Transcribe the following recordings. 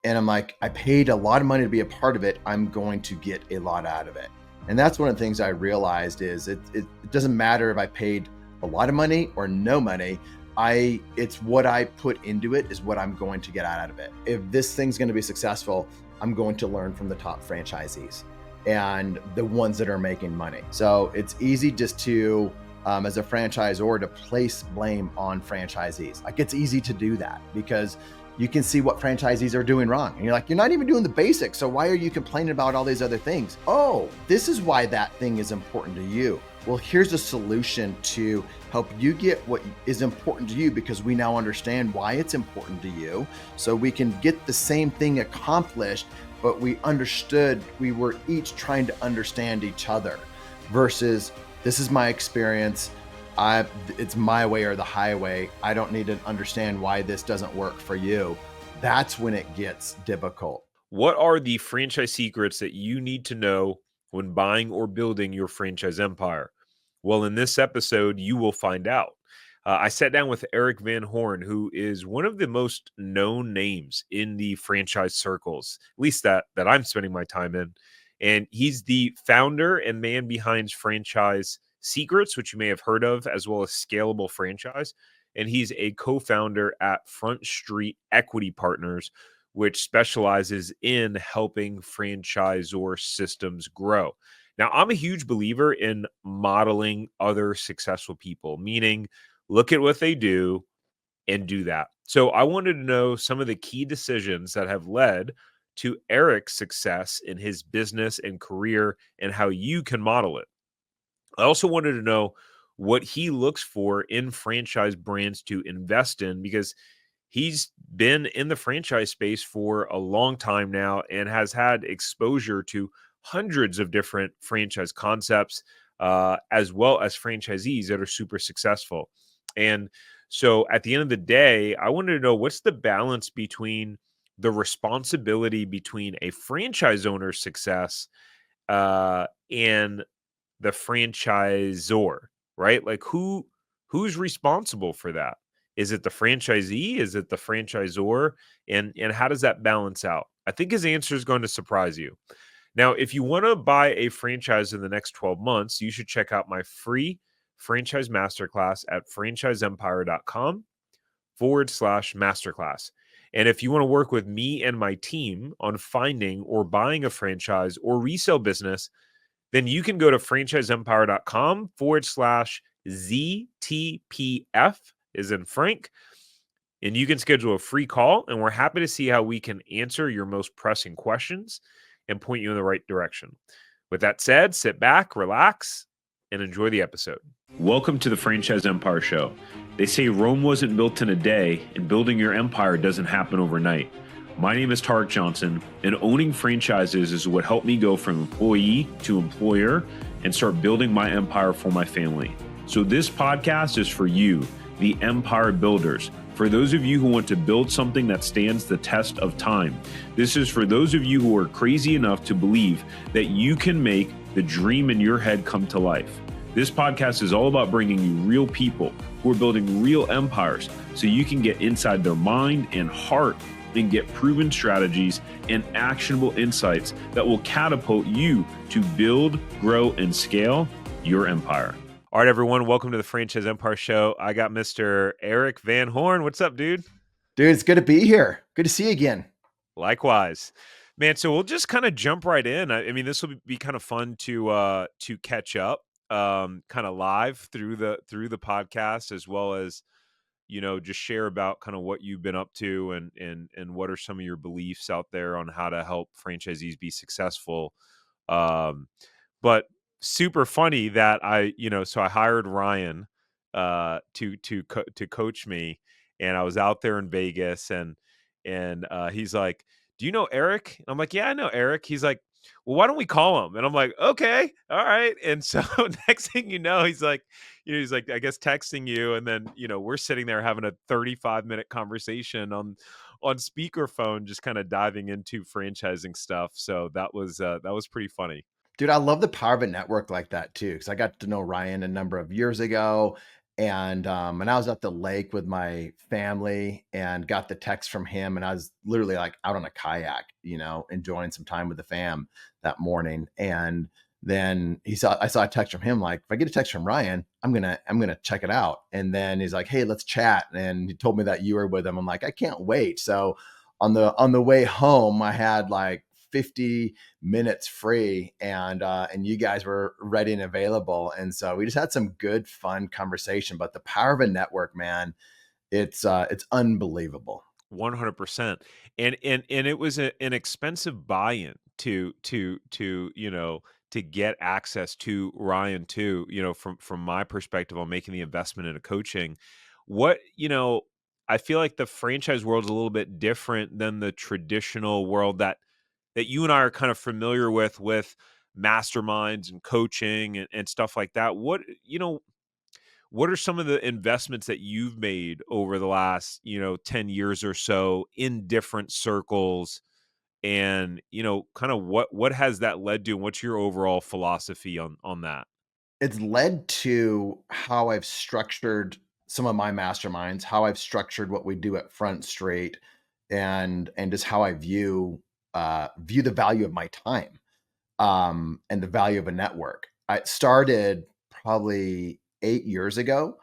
And I'm like, I paid a lot of money to be a part of it. I'm going to get a lot out of it. And that's one of the things I realized is it doesn't matter if I paid a lot of money or no money. It's what I put into it is what I'm going to get out of it. If this thing's going to be successful, I'm going to learn from the top franchisees and the ones that are making money. So it's easy just to, as a franchisor, to place blame on franchisees. Like, it's easy to do that because you can see what franchisees are doing wrong. And you're like, you're not even doing the basics. So why are you complaining about all these other things? Oh, this is why that thing is important to you. Well, here's a solution to help you get what is important to you, because we now understand why it's important to you. So we can get the same thing accomplished, but we understood we were each trying to understand each other versus this is my experience. It's my way or the highway. I don't need to understand why this doesn't work for you. That's when it gets difficult. What are the franchise secrets that you need to know when buying or building your franchise empire? Well, in this episode, you will find out. I sat down with Erik Van Horn, who is one of the most known names in the franchise circles, at least that I'm spending my time in. And he's the founder and man behind Franchise Secrets, which you may have heard of, as well as Scalable Franchise. And he's a co-founder at Front Street Equity Partners, which specializes in helping franchisor systems grow. Now, I'm a huge believer in modeling other successful people, meaning look at what they do and do that. So I wanted to know some of the key decisions that have led to Erik's success in his business and career and how you can model it. I also wanted to know what he looks for in franchise brands to invest in, because he's been in the franchise space for a long time now and has had exposure to hundreds of different franchise concepts, as well as franchisees that are super successful. And so at the end of the day, I wanted to know what's the balance between the responsibility between a franchise owner's success and the franchisor, right? Like who's responsible for that? Is it the franchisee? Is it the franchisor? And how does that balance out? I think his answer is going to surprise you. Now, if you want to buy a franchise in the next 12 months, you should check out my free franchise masterclass at franchiseempire.com/masterclass. And if you want to work with me and my team on finding or buying a franchise or resale business, then you can go to franchiseempire.com/ZTPF, is in Frank, and you can schedule a free call. And we're happy to see how we can answer your most pressing questions and point you in the right direction. With that said, sit back, relax, and enjoy the episode. Welcome to the Franchise Empire Show. They say Rome wasn't built in a day, and building your empire doesn't happen overnight. My name is Tarek Johnson, and owning franchises is what helped me go from employee to employer and start building my empire for my family. So this podcast is for you, the empire builders. For those of you who want to build something that stands the test of time. This is for those of you who are crazy enough to believe that you can make the dream in your head come to life. This podcast is all about bringing you real people who are building real empires so you can get inside their mind and heart and get proven strategies and actionable insights that will catapult you to build, grow, and scale your empire. All right, everyone, welcome to the Franchise Empire Show. I got Mr. Erik Van Horn. What's up, dude? Dude, it's good to be here. Good to see you again. Likewise. Man, so we'll just kind of jump right in. I mean, this will be kind of fun to catch up kind of live through the podcast, as well as just share about kind of what you've been up to and what are some of your beliefs out there on how to help franchisees be successful. But super funny that so I hired Ryan to coach me, and I was out there in Vegas, and he's like, "Do you know Erik?" And I'm like, "Yeah, I know Erik." He's like, "Well, why don't we call him?" And I'm like, "Okay, all right." And so next thing you know, he's like, I guess texting you, and then we're sitting there having a 35-minute conversation on speakerphone, just kind of diving into franchising stuff. So that was pretty funny. Dude, I love the power of a network like that too, because I got to know Ryan a number of years ago. And I was at the lake with my family and got the text from him, and I was literally like out on a kayak, enjoying some time with the fam that morning. And then I saw a text from him, like, if I get a text from Ryan, I'm gonna check it out. And then he's like, hey, let's chat. And he told me that you were with him. I'm like, I can't wait. So on the way home, I had like 50 minutes free, and you guys were ready and available. And so we just had some good, fun conversation. But the power of a network, man, it's unbelievable. 100%. And it was an expensive buy-in to get access to Ryan too, from my perspective on making the investment into coaching. What, I feel like the franchise world is a little bit different than the traditional world that you and I are kind of familiar with masterminds and coaching and stuff like that. What are some of the investments that you've made over the last, 10 years or so in different circles? And, kind of what has that led to? And what's your overall philosophy on that? It's led to how I've structured some of my masterminds, how I've structured what we do at Front Street, and just how I view the value of my time, and the value of a network. I started probably 8 years ago.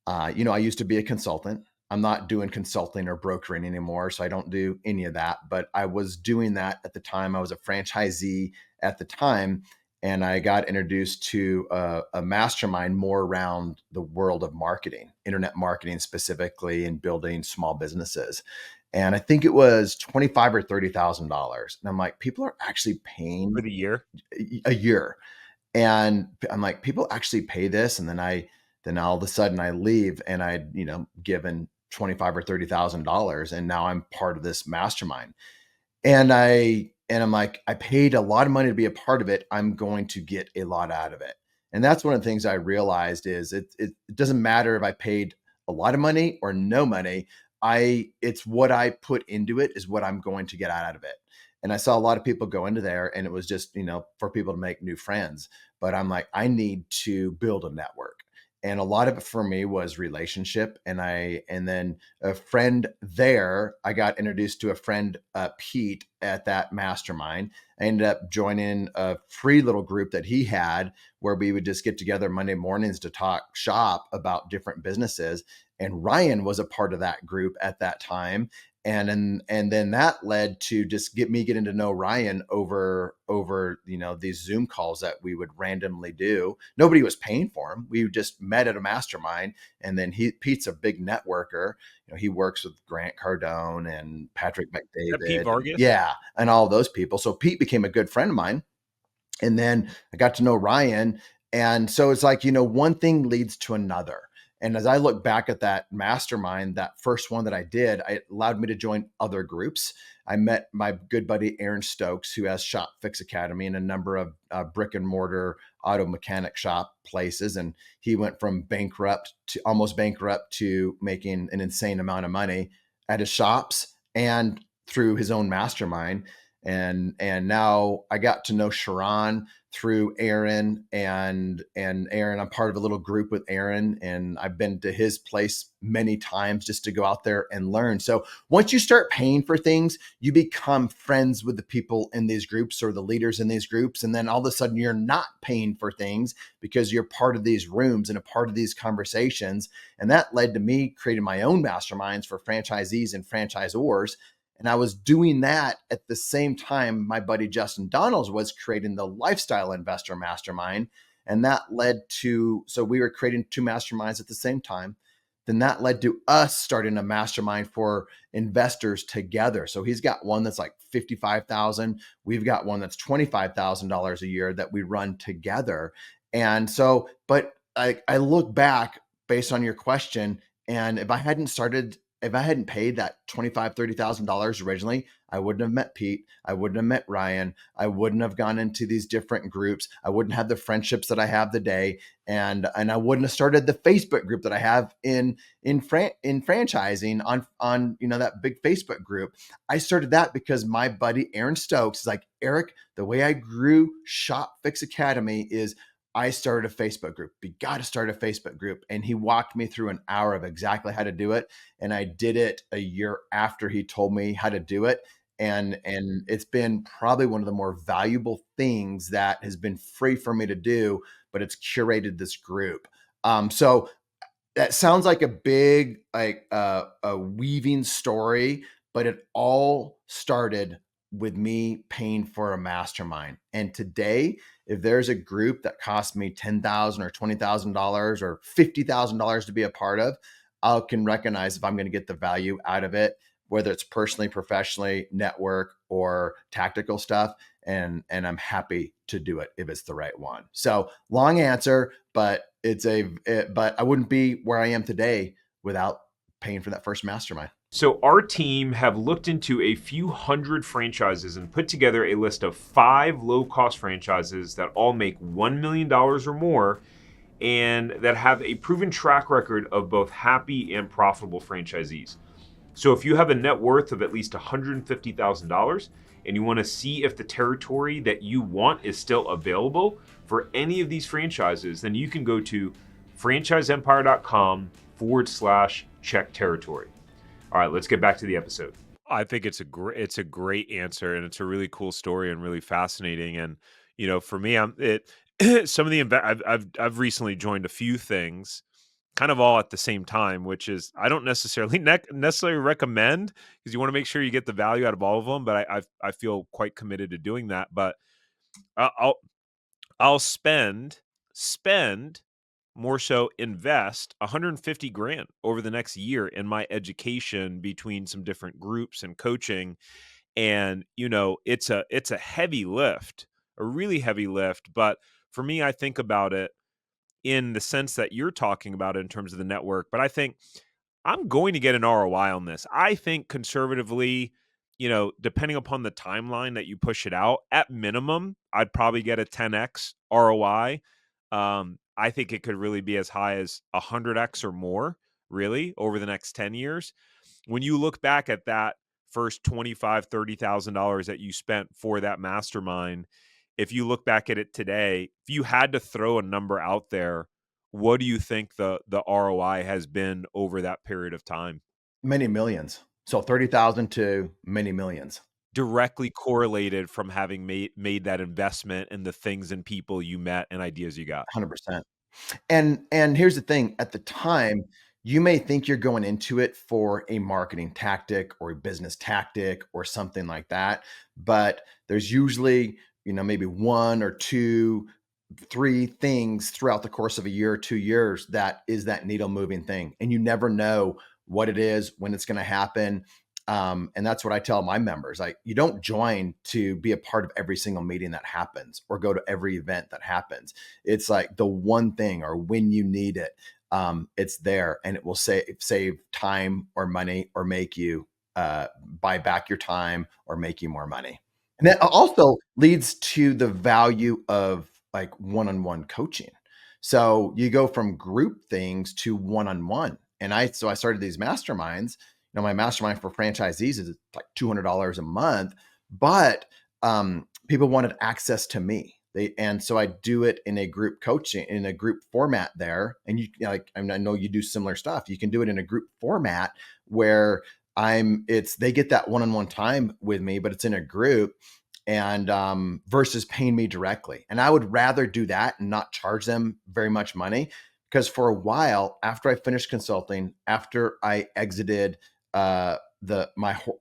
I used to be a consultant. I'm not doing consulting or brokering anymore, so I don't do any of that. But I was doing that at the time. I was a franchisee at the time, and I got introduced to a mastermind more around the world of marketing, internet marketing specifically, and building small businesses. And I think it was 25 or $30,000. And I'm like, people are actually For paying the year? a year. And I'm like, people actually pay this. And then all of a sudden I leave, and I'd, given 25 or $30,000, and now I'm part of this mastermind. And I'm like, I paid a lot of money to be a part of it. I'm going to get a lot out of it. And that's one of the things I realized is it doesn't matter if I paid a lot of money or no money. It's what I put into it is what I'm going to get out of it. And I saw a lot of people go into there, and it was just, for people to make new friends. But I'm like, I need to build a network. And a lot of it for me was relationship. And then a friend there, I got introduced to a friend, Pete, at that mastermind. I ended up joining a free little group that he had, where we would just get together Monday mornings to talk shop about different businesses. And Ryan was a part of that group at that time. And then that led to just getting to know Ryan over these Zoom calls that we would randomly do. Nobody was paying for them. We just met at a mastermind. And then Pete's a big networker. He works with Grant Cardone and Patrick Is that Pete McDavid, and Vargas? yeah, and all those people. So Pete became a good friend of mine. And then I got to know Ryan. And so it's like, one thing leads to another. And as I look back at that mastermind, that first one that I did, it allowed me to join other groups. I met my good buddy Aaron Stokes, who has Shop Fix Academy and a number of brick and mortar auto mechanic shop places. And he went from bankrupt to almost bankrupt to making an insane amount of money at his shops and through his own mastermind. And now I got to know Sharon through Aaron, and Aaron. I'm part of a little group with Aaron, and I've been to his place many times just to go out there and learn. So once you start paying for things, you become friends with the people in these groups or the leaders in these groups. And then all of a sudden you're not paying for things because you're part of these rooms and a part of these conversations. And that led to me creating my own masterminds for franchisees and franchisors. And I was doing that at the same time my buddy Justin Donalds was creating the Lifestyle Investor Mastermind. And that led to, so we were creating two masterminds at the same time. Then that led to us starting a mastermind for investors together. So he's got one that's like 55,000. We've got one that's $25,000 a year that we run together. And so, but I look back based on your question, and if I hadn't paid that $25,000-$30,000 originally, I wouldn't have met Pete. I wouldn't have met Ryan. I wouldn't have gone into these different groups. I wouldn't have the friendships that I have today, and I wouldn't have started the Facebook group that I have in franchising on that big Facebook group. I started that because my buddy Aaron Stokes is like, Erik, the way I grew Shop Fix Academy is I started a Facebook group. You got to start a Facebook group. And he walked me through an hour of exactly how to do it. And I did it a year after he told me how to do it. And it's been probably one of the more valuable things that has been free for me to do, but it's curated this group. So that sounds like a big, like a weaving story, but it all started with me paying for a mastermind. And today, if there's a group that costs me $10,000 or $20,000 or $50,000 to be a part of, I can recognize if I'm going to get the value out of it, whether it's personally, professionally, network, or tactical stuff. And I'm happy to do it if it's the right one. So long answer, but but I wouldn't be where I am today without paying for that first mastermind. So our team have looked into a few hundred franchises and put together a list of 5 low-cost franchises that all make $1 million or more and that have a proven track record of both happy and profitable franchisees. So if you have a net worth of at least $150,000 and you want to see if the territory that you want is still available for any of these franchises, then you can go to franchiseempire.com/check territory. All right, let's get back to the episode. I think it's a great answer, and it's a really cool story and really fascinating. And for me, some of the I've recently joined a few things, kind of all at the same time, which is I don't necessarily recommend, because you want to make sure you get the value out of all of them. But I feel quite committed to doing that. But I'll spend more so invest 150 grand over the next year in my education between some different groups and coaching. And it's a heavy lift, a really heavy lift. But for me, I think about it in the sense that you're talking about it in terms of the network. But I think I'm going to get an ROI on this. I think conservatively, depending upon the timeline that you push it out, at minimum, I'd probably get a 10x ROI. I think it could really be as high as 100x or more, really, over the next 10 years. When you look back at that first $25,000, $30,000 that you spent for that mastermind, if you look back at it today, if you had to throw a number out there, what do you think the ROI has been over that period of time? Many millions. So 30,000 to many millions. Directly correlated from having made that investment and the things and people you met and ideas you got. 100%. And here's the thing, at the time, you may think you're going into it for a marketing tactic or a business tactic or something like that, but there's usually, maybe 1 or 2, 3 things throughout the course of a year or 2 years that is that needle moving thing. And you never know what it is, when it's going to happen. And that's what I tell my members. Like, you don't join to be a part of every single meeting that happens or go to every event that happens. It's like the one thing, or when you need it, it's there, and it will save time or money, or make you buy back your time, or make you more money. And that also leads to the value of like one-on-one coaching. So you go from group things to one-on-one. And I started these masterminds. My mastermind for franchisees is like $200 a month, but people wanted access to me. And so I do it in a group coaching, in a group format there. And I know you do similar stuff. You can do it in a group format where they get that one-on-one time with me, but it's in a group, and versus paying me directly. And I would rather do that and not charge them very much money, because for a while after I finished consulting, after I exited my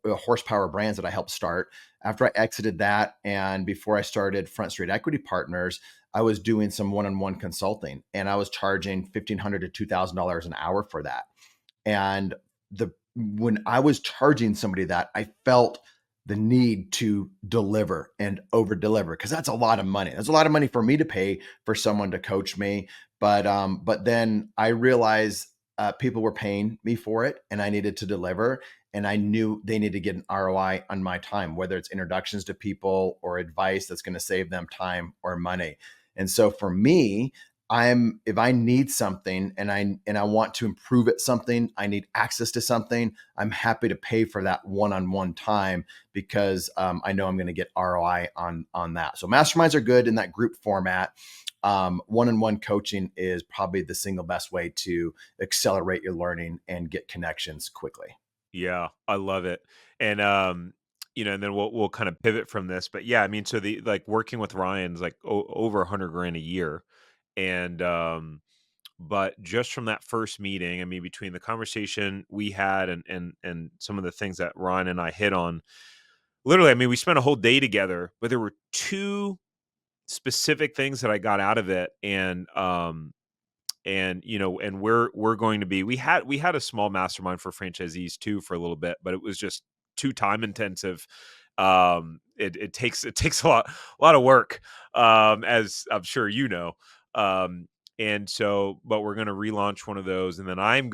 horsepower brands that I helped start, after I exited that, and before I started Front Street Equity Partners, I was doing some one-on-one consulting, and I was charging $1,500 to $2,000 an hour for that. And when I was charging somebody that, I felt the need to deliver and over deliver, because that's a lot of money. That's a lot of money for me to pay for someone to coach me. But then I realized people were paying me for it, and I needed to deliver. And I knew they needed to get an ROI on my time, whether it's introductions to people or advice that's going to save them time or money. And so for me, if I need something and I want to improve at something, I need access to something, I'm happy to pay for that one-on-one time because I know I'm going to get ROI on that. So masterminds are good in that group format. One-on-one coaching is probably the single best way to accelerate your learning and get connections quickly. Yeah, I love it. And and then we'll kind of pivot from this, but yeah, I mean, so the like working with Ryan's like over 100 grand a year, and but just from that first meeting, I mean, between the conversation we had and some of the things that Ryan and I hit on, literally, I mean, we spent a whole day together, but there were two specific things that I got out of it, and and we're going to be we had a small mastermind for franchisees too for a little bit, but it was just too time intensive. It takes a lot of work, as I'm sure you know. um and so, but we're going to relaunch one of those, and then I am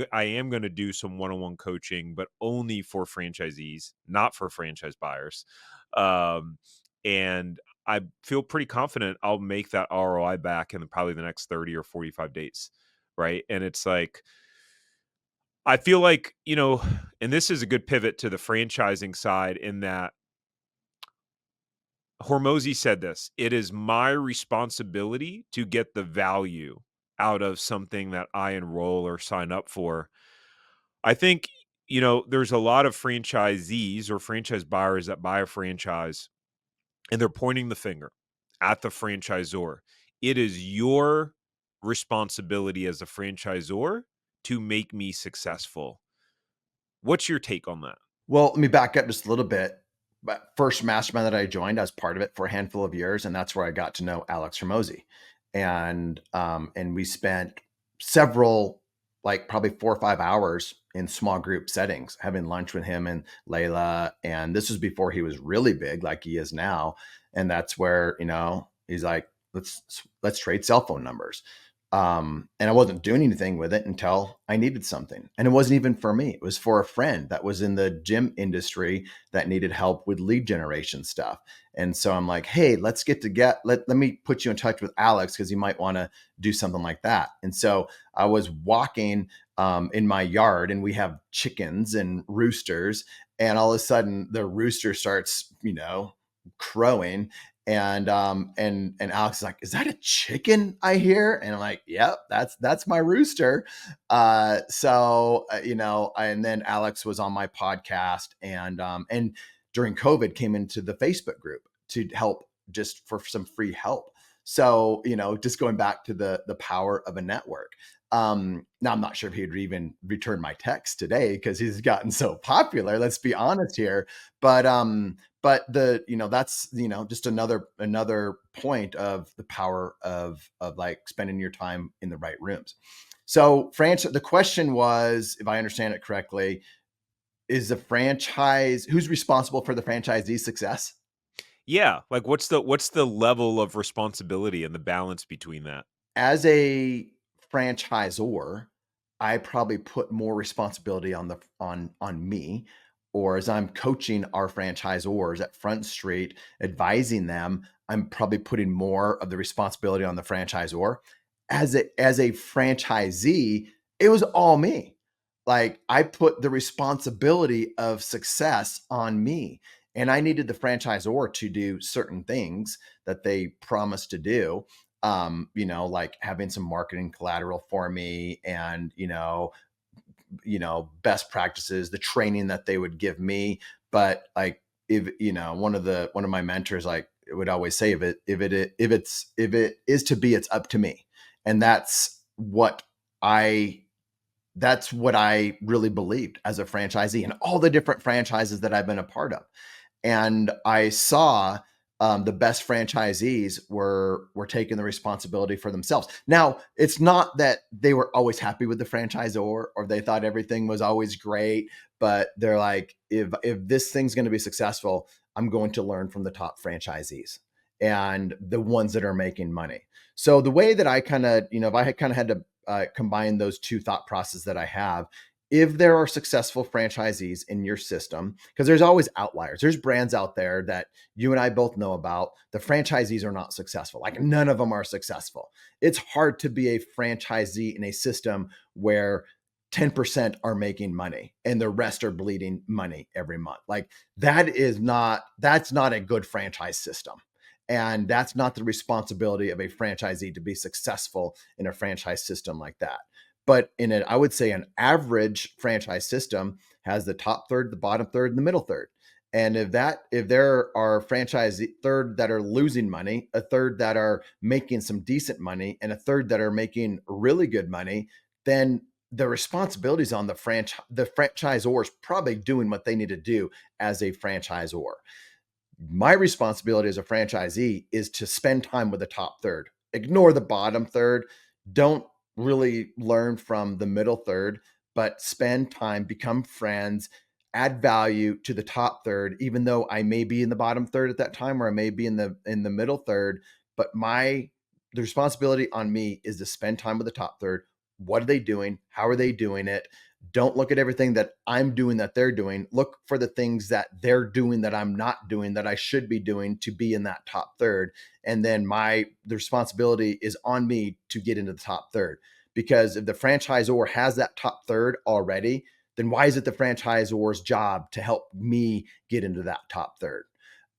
going to do some one-on-one coaching, but only for franchisees, not for franchise buyers. Um and I feel pretty confident I'll make that ROI back in probably the next 30 or 45 days. Right. And it's like, I feel like, and this is a good pivot to the franchising side in that Hormozy said this: it is my responsibility to get the value out of something that I enroll or sign up for. I think, there's a lot of franchisees or franchise buyers that buy a franchise and they're pointing the finger at the franchisor. It is your responsibility as a franchisor to make me successful. What's your take on that? Well, let me back up just a little bit. But first mastermind that I joined, I was part of it for a handful of years, and that's where I got to know Alex Hormozy. And we spent several, like probably 4 or 5 hours in small group settings, having lunch with him and Layla. And this was before he was really big like he is now. And that's where, he's like, let's trade cell phone numbers. And I wasn't doing anything with it until I needed something. And it wasn't even for me. It was for a friend that was in the gym industry that needed help with lead generation stuff. And so I'm like, hey, let's get together. Let me put you in touch with Alex because you might want to do something like that. And so I was walking in my yard, and we have chickens and roosters. And all of a sudden the rooster starts, crowing. And Alex is like, is that a chicken I hear? And I'm like, yep, that's my rooster. And then Alex was on my podcast, and during COVID came into the Facebook group to help, just for some free help. So, just going back to the power of a network. Now I'm not sure if he'd even return my text today because he's gotten so popular. Let's be honest here. But that's, just another point of the power of like spending your time in the right rooms. So the question was, if I understand it correctly, is who's responsible for the franchisee success? Yeah, like what's the level of responsibility and the balance between that? As a franchisor, I probably put more responsibility on me, or as I'm coaching our franchisors at Front Street, advising them, I'm probably putting more of the responsibility on the franchisor. As a franchisee, it was all me. Like, I put the responsibility of success on me, and I needed the franchisor to do certain things that they promised to do. Like having some marketing collateral for me, and, best practices, the training that they would give me. But like, if, one of my mentors, like, would always say, if it is to be, it's up to me. And that's what I really believed as a franchisee, and all the different franchises that I've been a part of. And I saw the best franchisees were taking the responsibility for themselves. Now, it's not that they were always happy with the franchisor or they thought everything was always great, but they're like, if this thing's going to be successful, I'm going to learn from the top franchisees and the ones that are making money. So the way that I kind of, if I had kind of had to combine those two thought processes that I have, if there are successful franchisees in your system, because there's always outliers. There's brands out there that you and I both know about. The franchisees are not successful. Like none of them are successful. It's hard to be a franchisee in a system where 10% are making money and the rest are bleeding money every month. Like that's not a good franchise system. And that's not the responsibility of a franchisee to be successful in a franchise system like that. But I would say an average franchise system has the top third, the bottom third, and the middle third. And if there are franchise third that are losing money, a third that are making some decent money, and a third that are making really good money, then the responsibility is on the franchisor is probably doing what they need to do as a franchisor. My responsibility as a franchisee is to spend time with the top third. Ignore the bottom third. Don't really learn from the middle third, but spend time, become friends, add value to the top third, even though I may be in the bottom third at that time, or I may be in the middle third. But the responsibility on me is to spend time with the top third. What are they doing? How are they doing it? Don't look at everything that I'm doing that they're doing. Look for the things that they're doing that I'm not doing that I should be doing to be in that top third. And then the responsibility is on me to get into the top third. Because if the franchisor has that top third already, then why is it the franchisor's job to help me get into that top third?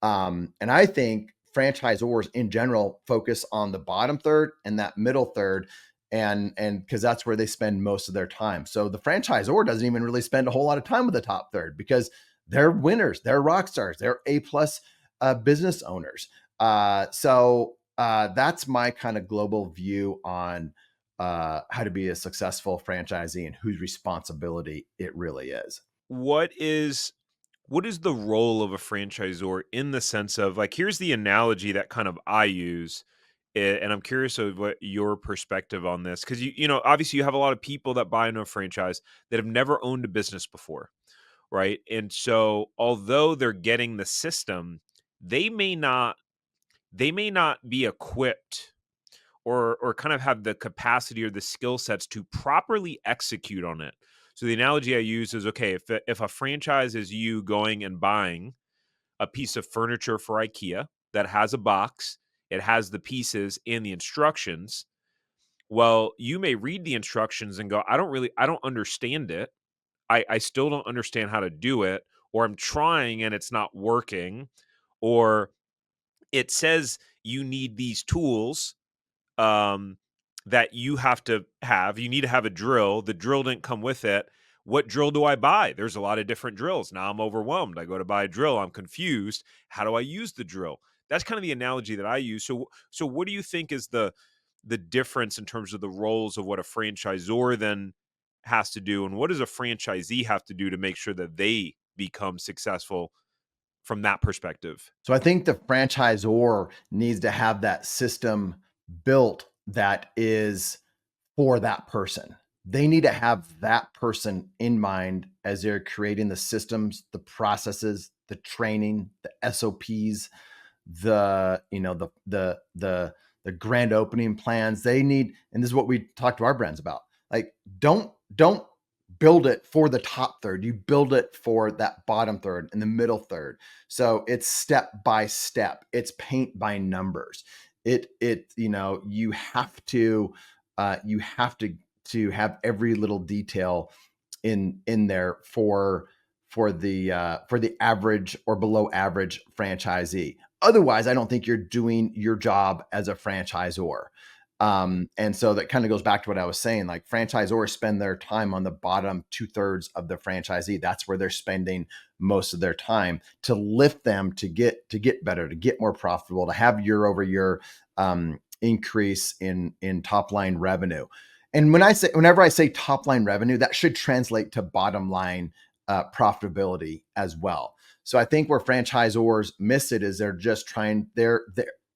And I think franchisors in general focus on the bottom third and that middle third, and because that's where they spend most of their time. So the franchisor doesn't even really spend a whole lot of time with the top third because they're winners, they're rock stars, they're A+ business owners. So that's my kind of global view on how to be a successful franchisee and whose responsibility it really is. What is the role of a franchisor in the sense of, like, here's the analogy that kind of I use, and I'm curious of what your perspective on this, because obviously you have a lot of people that buy into a franchise that have never owned a business before, right? And so although they're getting the system, they may not be equipped or kind of have the capacity or the skill sets to properly execute on it. So the analogy I use is, okay, if a franchise is you going and buying a piece of furniture for IKEA that has a box, it has the pieces and the instructions. Well, you may read the instructions and go, I don't understand it. I still don't understand how to do it, or I'm trying and it's not working, or it says you need these tools um, that you have to have. You need to have a drill. The drill didn't come with it. What drill do I buy? There's a lot of different drills. Now I'm overwhelmed. I go to buy a drill. I'm confused. How do I use the drill? That's kind of the analogy that I use. So what do you think is the difference in terms of the roles of what a franchisor then has to do, and what does a franchisee have to do to make sure that they become successful from that perspective? So I think the franchisor needs to have that system built that is for that person. They need to have that person in mind as they're creating the systems, the processes, the training, the SOPs, the grand opening plans. They need, and this is what we talk to our brands about. Like, don't build it for the top third. You build it for that bottom third and the middle third. So it's step by step. It's paint by numbers. You have to have every little detail in there for the average or below average franchisee. Otherwise, I don't think you're doing your job as a franchisor. And so that kind of goes back to what I was saying. Like, franchisors spend their time on the bottom 2/3 of the franchisee. That's where they're spending most of their time to lift them to get better, to get more profitable, to have year over year increase in top line revenue. And whenever I say top line revenue, that should translate to bottom line profitability as well. So I think where franchisors miss it is they're just trying their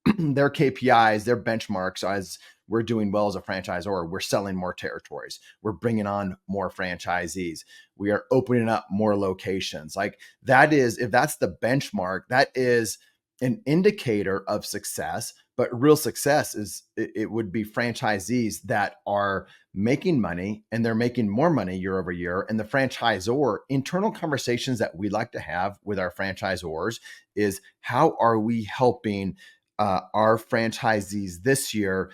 KPIs, their benchmarks as we're doing well as a franchisor. We're selling more territories. We're bringing on more franchisees. We are opening up more locations. Like, if that's the benchmark, that is an indicator of success, But real success it would be franchisees that are making money, and they're making more money year over year. And the franchisor, internal conversations that we like to have with our franchisors is, how are we helping our franchisees this year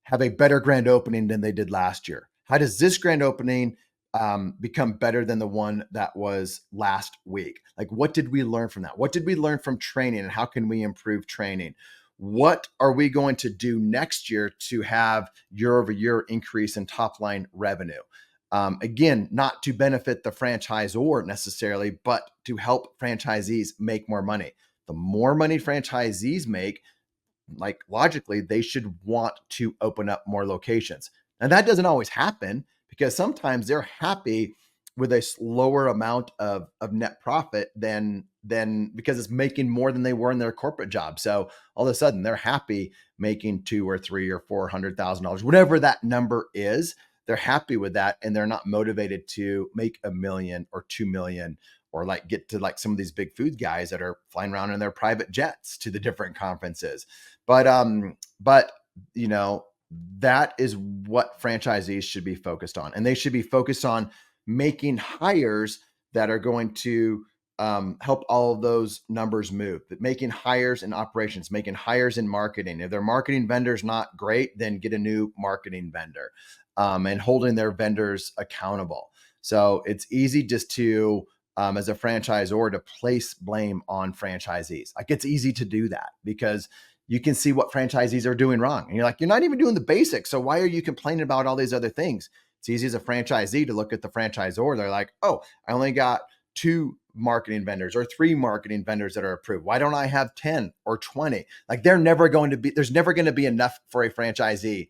have a better grand opening than they did last year? How does this grand opening become better than the one that was last week? Like, what did we learn from that? What did we learn from training, and how can we improve training? What are we going to do next year to have year over year increase in top line revenue? Again, not to benefit the franchisor necessarily, but to help franchisees make more money. The more money franchisees make, like, logically, they should want to open up more locations. And that doesn't always happen, because sometimes they're happy with a lower amount of net profit than because it's making more than they were in their corporate job. So all of a sudden they're happy making $200,000 or $300,000 or $400,000, whatever that number is. They're happy with that, and they're not motivated to make $1 million or $2 million, or like get to like some of these big food guys that are flying around in their private jets to the different conferences. But you know, that is what franchisees should be focused on. And they should be focused on making hires that are going to help all of those numbers move. But making hires in operations, making hires in marketing. If their marketing vendor's not great, then get a new marketing vendor, and holding their vendors accountable. So it's easy just to, as a franchisor, to place blame on franchisees. Like, it's easy to do that because you can see what franchisees are doing wrong. And you're like, you're not even doing the basics. So why are you complaining about all these other things? It's easy as a franchisee to look at the franchisor. They're like, oh, I only got 2 marketing vendors or 3 marketing vendors that are approved. Why don't I have 10 or 20? Like, there's never going to be enough for a franchisee.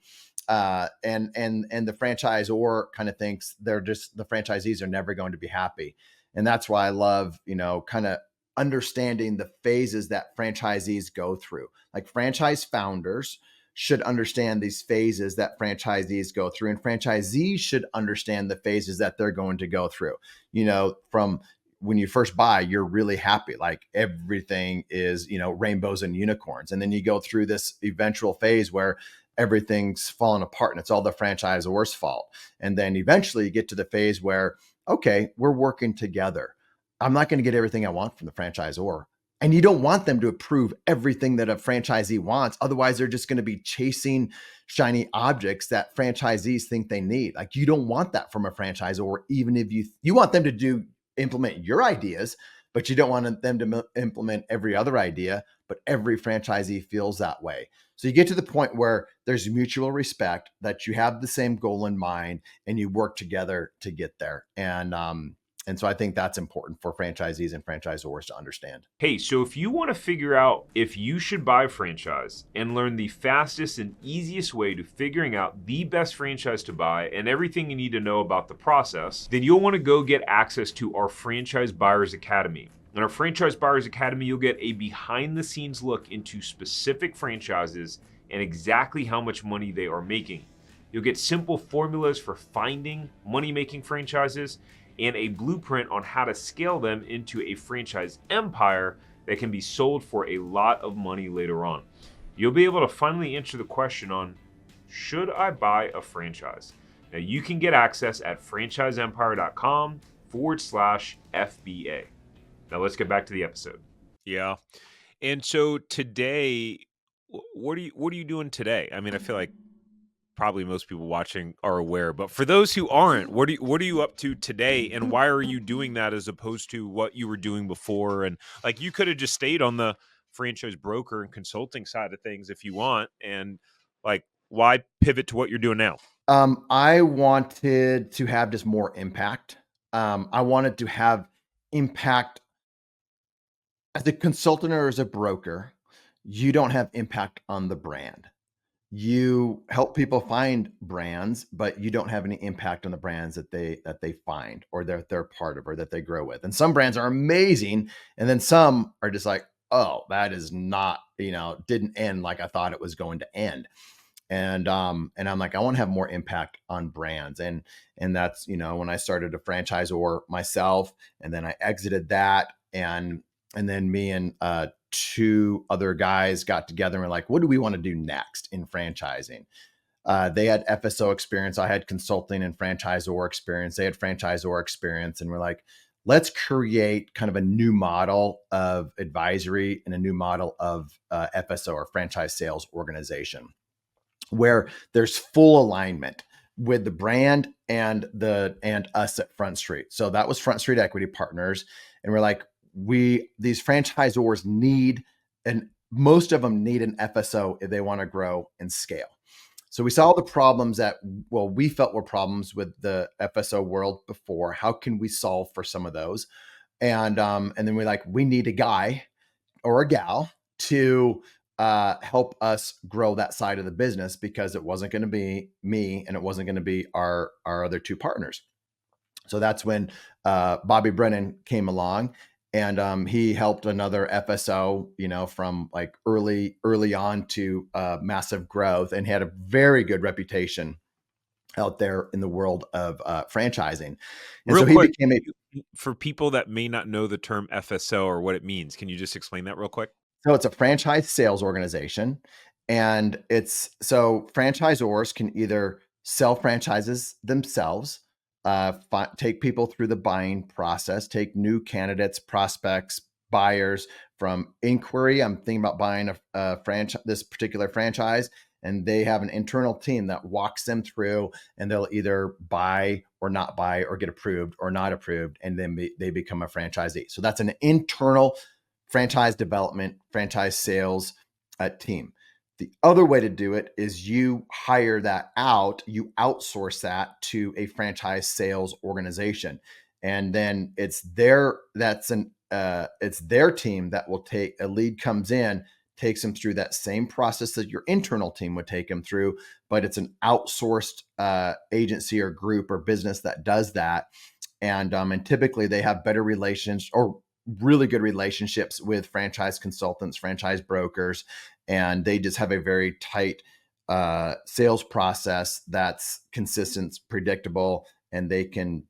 And the franchisor kind of thinks the franchisees are never going to be happy. And that's why I love, kind of understanding the phases that franchisees go through. Like, franchise founders should understand these phases that franchisees go through, and franchisees should understand the phases that they're going to go through. From when you first buy, you're really happy. Like, everything is, rainbows and unicorns. And then you go through this eventual phase where everything's falling apart and it's all the franchisor's fault. And then eventually you get to the phase where, okay, we're working together. I'm not going to get everything I want from the franchisor. And you don't want them to approve everything that a franchisee wants. Otherwise, they're just going to be chasing shiny objects that franchisees think they need. Like, you don't want that from a franchisor, even if you want them to implement your ideas, but you don't want them to implement every other idea. But every franchisee feels that way. So you get to the point where there's mutual respect, that you have the same goal in mind, and you work together to get there. And so I think that's important for franchisees and franchisors to understand. Hey, so if you want to figure out if you should buy a franchise and learn the fastest and easiest way to figuring out the best franchise to buy and everything you need to know about the process, then you'll want to go get access to our Franchise Buyers Academy. In our Franchise Buyers Academy, you'll get a behind-the-scenes look into specific franchises and exactly how much money they are making. You'll get simple formulas for finding money-making franchises and a blueprint on how to scale them into a franchise empire that can be sold for a lot of money later on. You'll be able to finally answer the question on, should I buy a franchise? Now, you can get access at franchiseempire.com/FBA. Now let's get back to the episode. Yeah. And so today, what are you doing today? I mean, I feel like probably most people watching are aware, but for those who aren't, what are you up to today, and why are you doing that as opposed to what you were doing before? And like, you could have just stayed on the franchise broker and consulting side of things if you want, and like, why pivot to what you're doing now? I wanted to have just more impact. I wanted to have impact as a consultant or as a broker. You don't have impact on the brand. You help people find brands, but you don't have any impact on the brands that they find, or they're part of, or that they grow with. And some brands are amazing, and then some are just like, oh, that is not, didn't end like I thought it was going to end. And I'm like, I want to have more impact on brands. And that's, when I started a franchisor myself, and then I exited that, and then me and two other guys got together and were like, what do we want to do next in franchising? They had FSO experience. I had consulting and franchisor experience. They had franchisor experience. And we're like, let's create kind of a new model of advisory and a new model of FSO, or franchise sales organization, where there's full alignment with the brand and us at Front Street. So that was Front Street Equity Partners. And we're like, these franchisors need, and most of them need, an FSO if they want to grow and scale. So we saw the problems that, well, we felt were problems with the FSO world before. How can we solve for some of those? And then we're like, we need a guy or a gal to help us grow that side of the business, because it wasn't going to be me and it wasn't going to be our other two partners. So that's when Bobby Brennan came along, and he helped another FSO, from like early on to massive growth, and had a very good reputation out there in the world of franchising. And Real so he quick, became for people that may not know the term FSO or what it means, can you just explain that real quick? So it's a franchise sales organization. And so franchisors can either sell franchises themselves, take people through the buying process, take new candidates, prospects, buyers from inquiry. I'm thinking about buying this particular franchise, and they have an internal team that walks them through, and they'll either buy or not buy, or get approved or not approved, and then they become a franchisee. So that's an internal franchise development, franchise sales team. The other way to do it is you hire that out, you outsource that to a franchise sales organization. And then it's their team that will take, a lead comes in, takes them through that same process that your internal team would take them through, but it's an outsourced agency or group or business that does that. And typically they have better relations, or really good relationships, with franchise consultants, franchise brokers, and they just have a very tight sales process that's consistent, predictable, and they can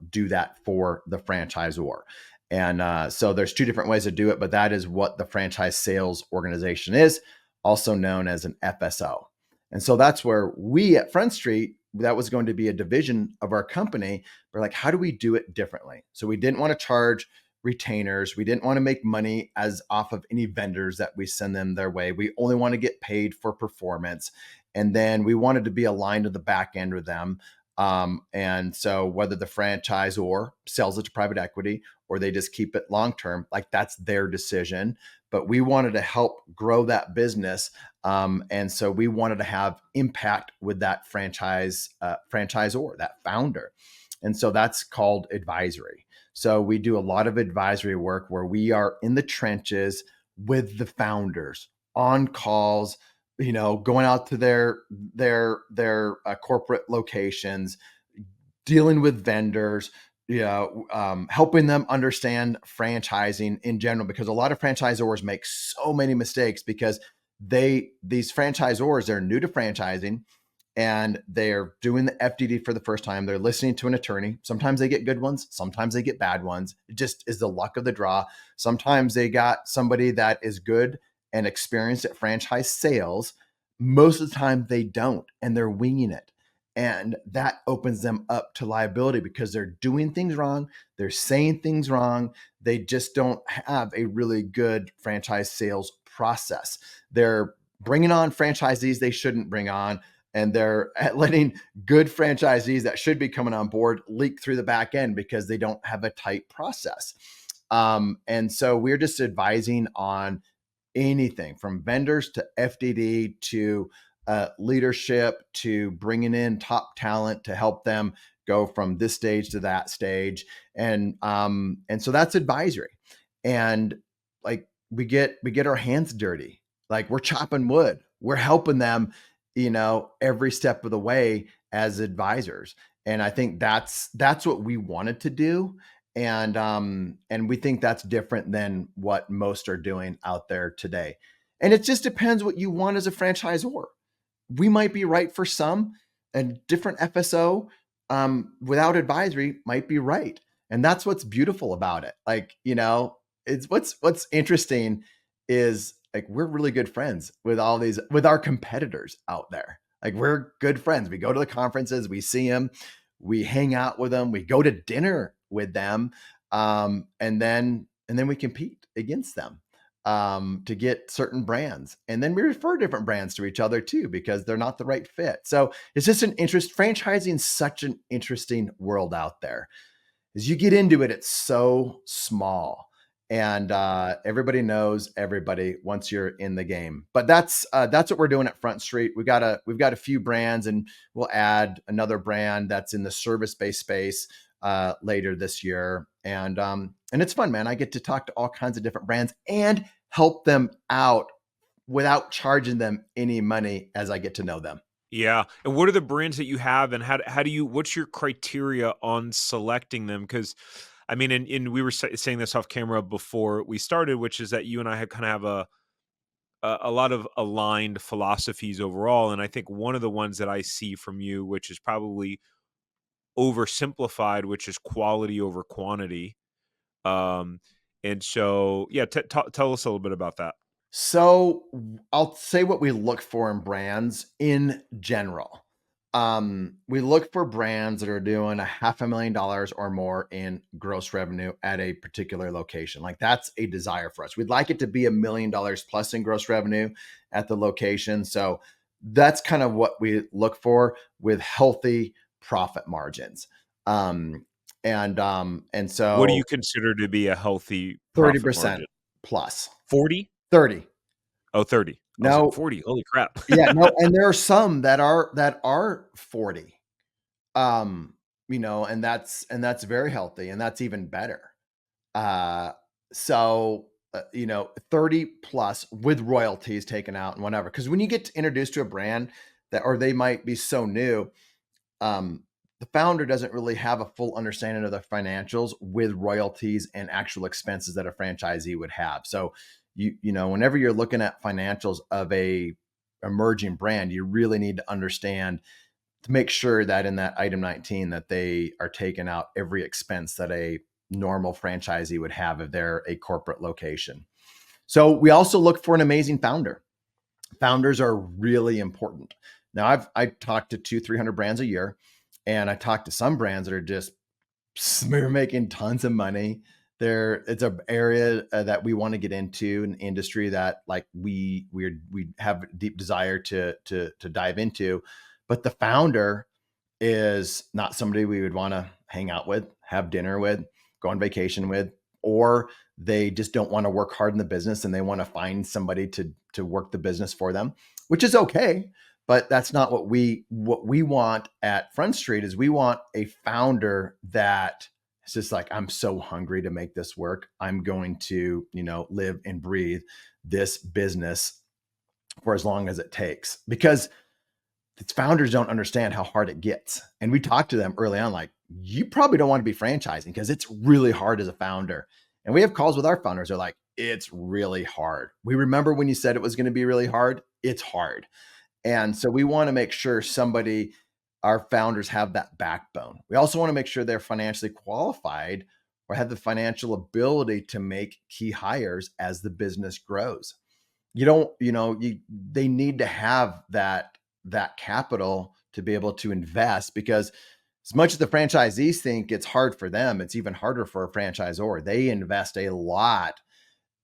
do that for the franchisor. And so there's two different ways to do it, but that is what the franchise sales organization is, also known as an FSO. And so that's where we at Front Street, that was going to be a division of our company. We're like, how do we do it differently? So we didn't want to charge retainers. We didn't want to make money as off of any vendors that we send them their way. We only want to get paid for performance. And then we wanted to be aligned to the back end with them. And so whether the franchisor sells it to private equity or they just keep it long-term, like that's their decision. But we wanted to help grow that business. And so we wanted to have impact with that franchisor, that founder. And so that's called advisory. So we do a lot of advisory work where we are in the trenches with the founders, on calls, going out to their corporate locations, dealing with vendors, helping them understand franchising in general, because a lot of franchisors make so many mistakes because these franchisors, they're new to franchising, and they're doing the FDD for the first time. They're listening to an attorney. Sometimes they get good ones. Sometimes they get bad ones. It just is the luck of the draw. Sometimes they got somebody that is good and experienced at franchise sales. Most of the time they don't, and they're winging it. And that opens them up to liability because they're doing things wrong. They're saying things wrong. They just don't have a really good franchise sales process. They're bringing on franchisees they shouldn't bring on, and they're letting good franchisees that should be coming on board leak through the back end because they don't have a tight process. And so we're just advising on anything from vendors to FDD to leadership, to bringing in top talent to help them go from this stage to that stage. And so that's advisory. And like we get our hands dirty, like we're chopping wood, we're helping them, every step of the way as advisors. And I think that's what we wanted to do. And we think that's different than what most are doing out there today. And it just depends what you want as a franchisor. We might be right for some, and different FSO without advisory might be right. And that's what's beautiful about it. Like, it's what's interesting is like, we're really good friends with with our competitors out there. Like, we're good friends. We go to the conferences, we see them, we hang out with them, we go to dinner with them. And then we compete against them to get certain brands. And then we refer different brands to each other too, because they're not the right fit. So it's just franchising is such an interesting world out there. As you get into it, it's so small. And everybody knows everybody once you're in the game. But that's what we're doing at Front Street. We've got a few brands, and we'll add another brand that's in the service-based space later this year. And it's fun, man. I get to talk to all kinds of different brands and help them out without charging them any money as I get to know them. Yeah. And what are the brands that you have, and how do you, what's your criteria on selecting them? Because I mean, and we were saying this off camera before we started, which is that you and I have a lot of aligned philosophies overall. And I think one of the ones that I see from you, which is probably oversimplified, which is quality over quantity. And so, yeah, tell us a little bit about that. So I'll say what we look for in brands in general. We look for brands that are doing $500,000 or more in gross revenue at a particular location. Like, that's a desire for us. We'd like it to be $1 million plus in gross revenue at the location. So that's kind of what we look for, with healthy profit margins. And What do you so consider to be a healthy profit 30% margin? plus. 40? 30. Oh, 30. I was like, No, 40. Holy crap. yeah, no, and there are some that are 40. And that's very healthy, and that's even better. Uh, so 30 plus with royalties taken out and whatever. Because when you get introduced to a brand or they might be so new, the founder doesn't really have a full understanding of the financials with royalties and actual expenses that a franchisee would have. So whenever you're looking at financials of a emerging brand, you really need to understand, to make sure that in that item 19 that they are taking out every expense that a normal franchisee would have if they're a corporate location. So we also look for an amazing founder. Founders are really important. Now, I talk to 200-300 brands a year, and I talk to some brands that are just we're making tons of money. It's an area that we want to get into, an industry that, like, we have a deep desire to dive into. But the founder is not somebody we would want to hang out with, have dinner with, go on vacation with, or they just don't want to work hard in the business and they want to find somebody to work the business for them, which is okay. But that's not what we want at Front Street. Is we want a founder that is just like, I'm so hungry to make this work. I'm going to, live and breathe this business for as long as it takes, because its founders don't understand how hard it gets. And we talked to them early on, like, you probably don't want to be franchising because it's really hard as a founder. And we have calls with our founders. They're like, it's really hard. We remember when you said it was going to be really hard. It's hard. And so we want to make sure our founders have that backbone. We also want to make sure they're financially qualified or have the financial ability to make key hires as the business grows. They need to have that capital to be able to invest, because as much as the franchisees think it's hard for them, it's even harder for a franchisor. They invest a lot,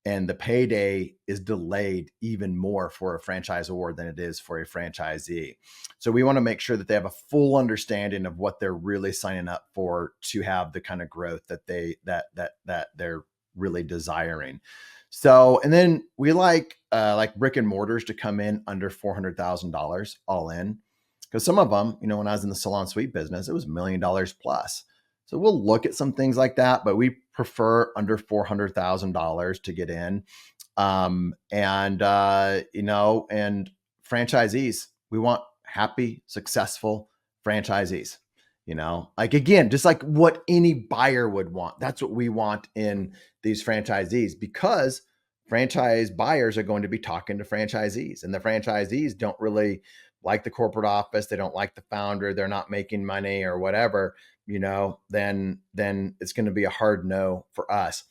and the payday is delayed even more for a franchisor than it is for a franchisee. So we want to make sure that they have a full understanding of what they're really signing up for to have the kind of growth that they're really desiring. So, and then we like brick and mortars to come in under $400,000 all in, because some of them, when I was in the salon suite business, it was $1 million plus. So we'll look at some things like that, but we prefer under $400,000 to get in. And franchisees, we want happy, successful franchisees. Like, again, just like what any buyer would want. That's what we want in these franchisees, because franchise buyers are going to be talking to franchisees, and the franchisees don't really like the corporate office. They don't like the founder. They're not making money or whatever, then it's going to be a hard no for us.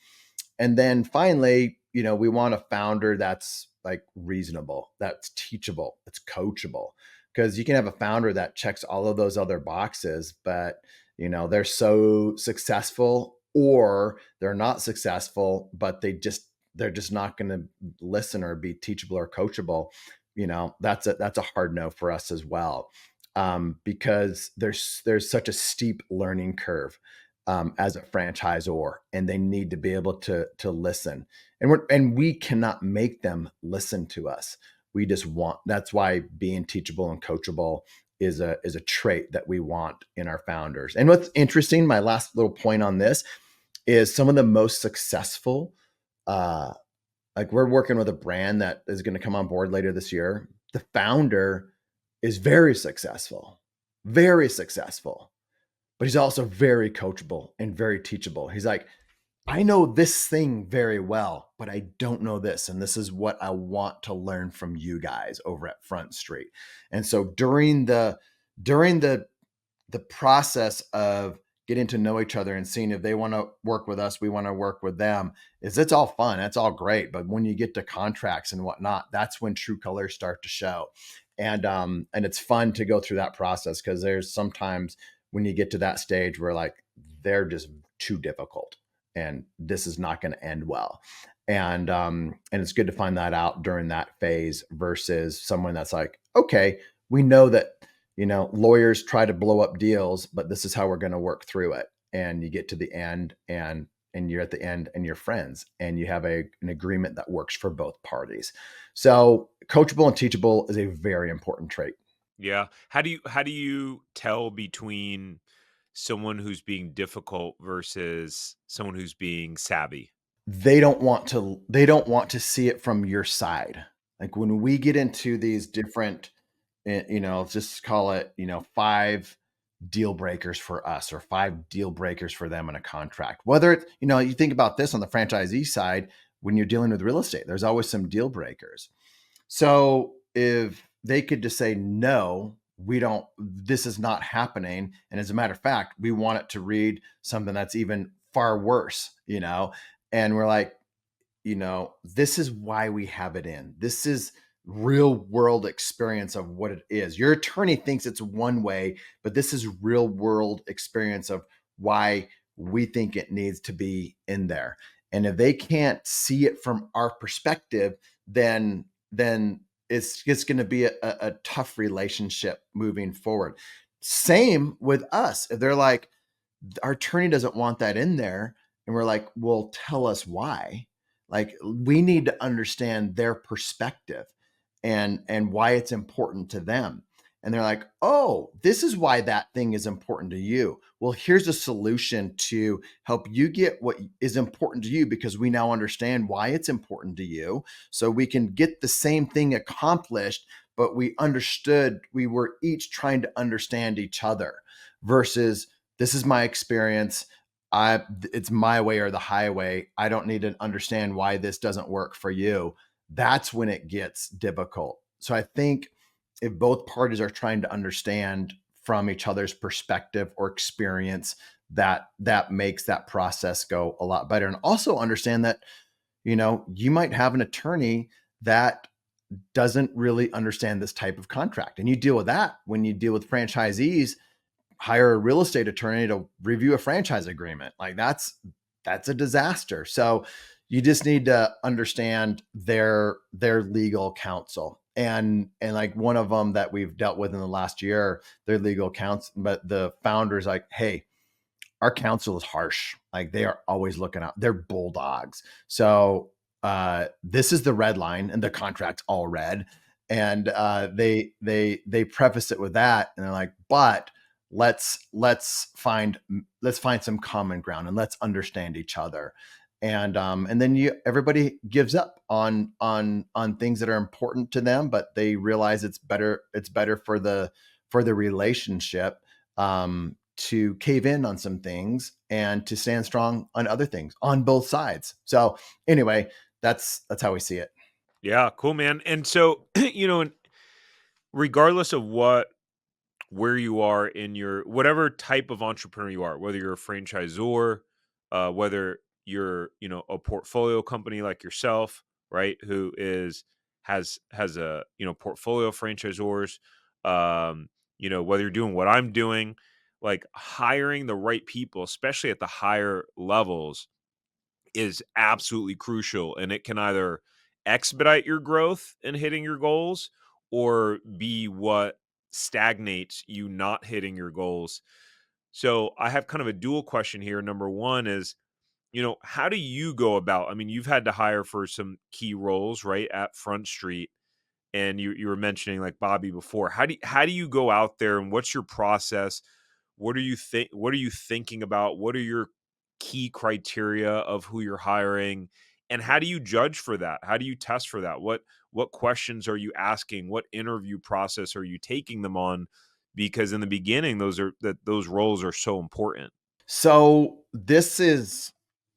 And then finally, we want a founder that's like reasonable, that's teachable, that's coachable. Because you can have a founder that checks all of those other boxes, but they're so successful, or they're not successful, but they're just not going to listen or be teachable or coachable. That's a hard no for us as well, because there's such a steep learning curve, as a franchisor, and they need to be able to listen, and we cannot make them listen to us. That's why being teachable and coachable is a trait that we want in our founders. And what's interesting, my last little point on this, is some of the most successful, like we're working with a brand that is going to come on board later this year. The founder is very successful, but he's also very coachable and very teachable. He's like, I know this thing very well, but I don't know this. And this is what I want to learn from you guys over at Front Street. And so during the process of getting to know each other and seeing if they want to work with us, we want to work with them, it's all fun. It's all great. But when you get to contracts and whatnot, that's when true colors start to show. And it's fun to go through that process, because there's sometimes when you get to that stage where like they're just too difficult and this is not going to end well. And it's good to find that out during that phase versus someone that's like, okay, we know that lawyers try to blow up deals, but this is how we're going to work through it. And you get to the end, and you're at the end and you're friends, and you have an agreement that works for both parties. So coachable and teachable is a very important trait. Yeah. How do you tell between someone who's being difficult versus someone who's being savvy? They don't want to see it from your side. Like when we get into these different, just call it, 5 deal breakers for us or 5 deal breakers for them in a contract. Whether it's, you think about this on the franchisee side, when you're dealing with real estate, there's always some deal breakers. So if they could just say, no, this is not happening. And as a matter of fact, we want it to read something that's even far worse, and we're like, this is why we have it in. This is real world experience of what it is. Your attorney thinks it's one way, but this is real world experience of why we think it needs to be in there. And if they can't see it from our perspective, then it's going to be a tough relationship moving forward. Same with us. If they're like, our attorney doesn't want that in there, and we're like, well, tell us why. Like, we need to understand their perspective and why it's important to them. And they're like, oh, this is why that thing is important to you. Well, here's a solution to help you get what is important to you, because we now understand why it's important to you. So we can get the same thing accomplished, but we were each trying to understand each other, versus this is my experience. It's my way or the highway. I don't need to understand why this doesn't work for you. That's when it gets difficult. So I think if both parties are trying to understand from each other's perspective or experience, that makes that process go a lot better. And also understand that, you might have an attorney that doesn't really understand this type of contract. And you deal with that when you deal with franchisees. Hire a real estate attorney to review a franchise agreement. Like that's a disaster. So you just need to understand their legal counsel. And like one of them that we've dealt with in the last year, their legal counsel, but the founder's like, hey, our counsel is harsh. Like they are always looking out. They're bulldogs. So this is the red line, and the contract's all red. And they preface it with that, and they're like, but let's find some common ground, and let's understand each other. And then everybody gives up on things that are important to them, but they realize it's better for the relationship, to cave in on some things and to stand strong on other things on both sides. So anyway, that's how we see it. Yeah, cool, man. And so, regardless of where you are in your whatever type of entrepreneur you are, whether you're a franchisor, whether you're, a portfolio company like yourself, right? Who has a, portfolio of franchisors, whether you're doing what I'm doing, like hiring the right people, especially at the higher levels, is absolutely crucial. And it can either expedite your growth and hitting your goals or be what stagnates you not hitting your goals. So I have kind of a dual question here. Number one is, how do you go about? I mean, you've had to hire for some key roles, right, at Front Street, and you were mentioning like Bobby before. How do you go out there, and what's your process? What are you thinking about? What are your key criteria of who you're hiring? And how do you judge for that? How do you test for that? What questions are you asking? What interview process are you taking them on? Because in the beginning, those roles are so important. So this is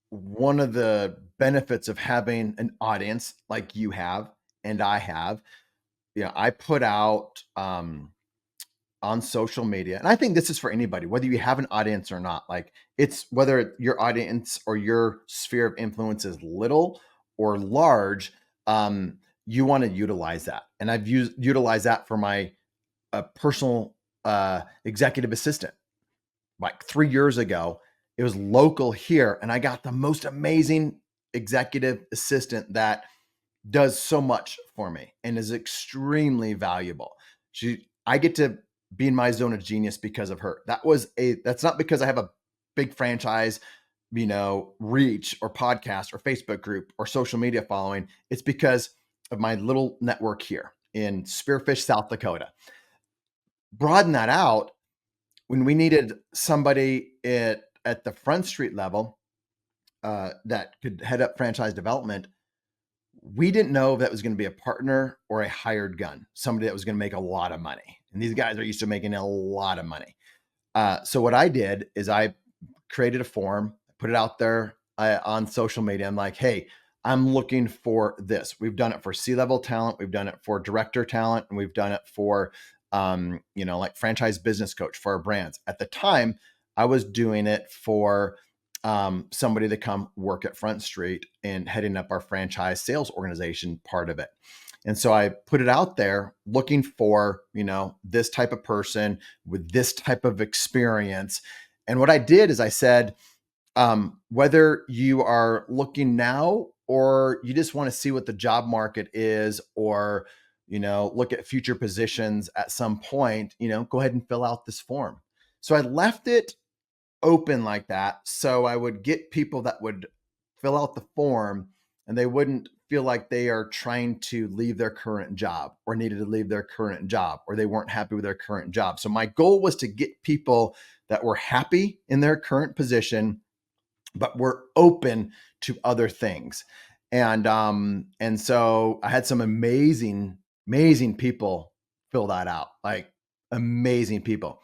one of the benefits of having an audience like you have and I have. I put out on social media, and I think this is for anybody, whether you have an audience or not. Like, it's whether your audience or your sphere of influence is little or large, you want to utilize that. And I've utilized that for my personal executive assistant. Like 3 years ago, it was local here, and I got the most amazing executive assistant that does so much for me and is extremely valuable. I get to be in my zone of genius because of her. That's not because I have a big franchise, reach or podcast or Facebook group or social media following. It's because of my little network here in Spearfish, South Dakota. Broaden that out. When we needed somebody at the Front Street level that could head up franchise development, we didn't know if that was going to be a partner or a hired gun, somebody that was going to make a lot of money. And these guys are used to making a lot of money. So what I did is I created a form, put it out there on social media. I'm like, hey, I'm looking for this. We've done it for C-level talent. We've done it for director talent. And we've done it for, like franchise business coach for our brands. At the time, I was doing it for somebody to come work at Front Street and heading up our franchise sales organization part of it. And so I put it out there looking for, this type of person with this type of experience. And what I did is I said, whether you are looking now or you just want to see what the job market is, or, look at future positions at some point, go ahead and fill out this form. So I left it open like that. So I would get people that would fill out the form and they wouldn't feel like they are trying to leave their current job or needed to leave their current job, or they weren't happy with their current job. So my goal was to get people that were happy in their current position, but were open to other things. And so I had some amazing people fill that out, like amazing people.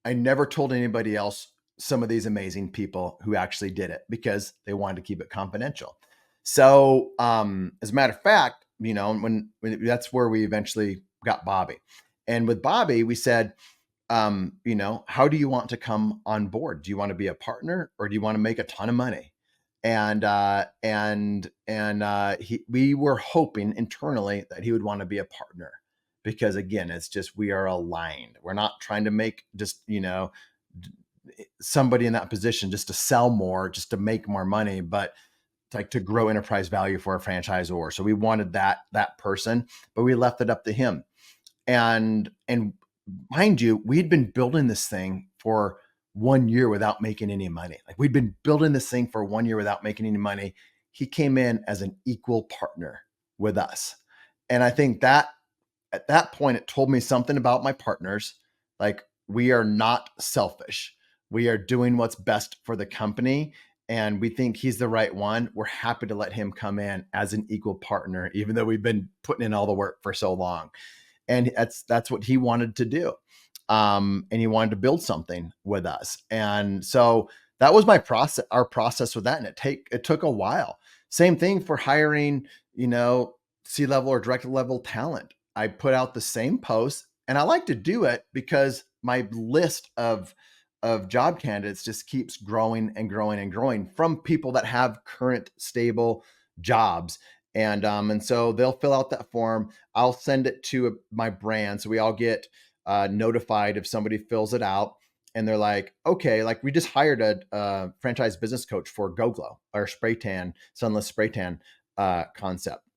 I never told anybody else some of these amazing people who actually did it because they wanted to keep it confidential. So, as a matter of fact, when that's where we eventually got Bobby. And with Bobby, we said, how do you want to come on board? Do you want to be a partner or do you want to make a ton of money? We were hoping internally that he would want to be a partner, because again, it's just, we are aligned. We're not trying to make just, somebody in that position just to sell more, just to make more money, but like to grow enterprise value for a franchisor. So we wanted that person, but we left it up to him. And mind you, we'd been building this thing for 1 year without making any money. Like, we'd been building this thing for 1 year without making any money. He came in as an equal partner with us. And I think that at that point, it told me something about my partners. Like, we are not selfish. We are doing what's best for the company. And we think he's the right one. We're happy to let him come in as an equal partner, even though we've been putting in all the work for so long. And that's what he wanted to do. And he wanted to build something with us. And so that was our process with that. And it took a while. Same thing for hiring, C-level or director level talent. I put out the same post, and I like to do it because my list of of job candidates just keeps growing and growing and growing from people that have current stable jobs. And so they'll fill out that form. I'll send it to my brand. So we all get notified if somebody fills it out and they're like, okay, like we just hired a franchise business coach for Go Glow, our spray tan, sunless spray tan concept.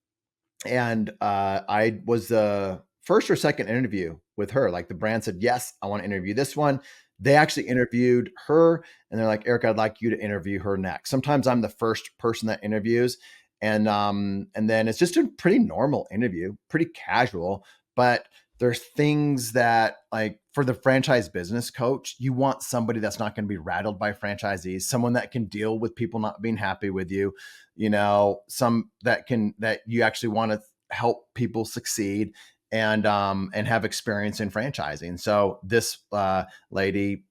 And I was the first or second interview with her. Like the brand said, yes, I want to interview this one. They actually interviewed her and they're like, Erik, I'd like you to interview her next. Sometimes I'm the first person that interviews. And then it's just a pretty normal interview, pretty casual, but there's things that, like, for the franchise business coach, you want somebody that's not going to be rattled by franchisees, someone that can deal with people not being happy with you, some that you actually want to help people succeed and have experience in franchising. So this lady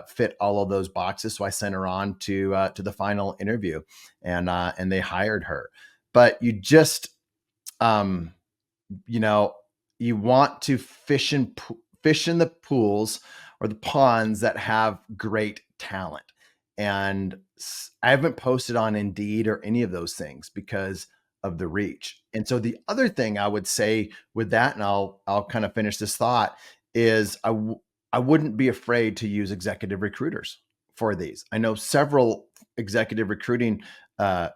fit all of those boxes. So I sent her on to the final interview, and they hired her. But you just, you want to fish in the pools or the ponds that have great talent. And I haven't posted on Indeed or any of those things because of the reach. And so the other thing I would say with that, and I'll kind of finish this thought, is I wouldn't be afraid to use executive recruiters for these. I know several executive recruiting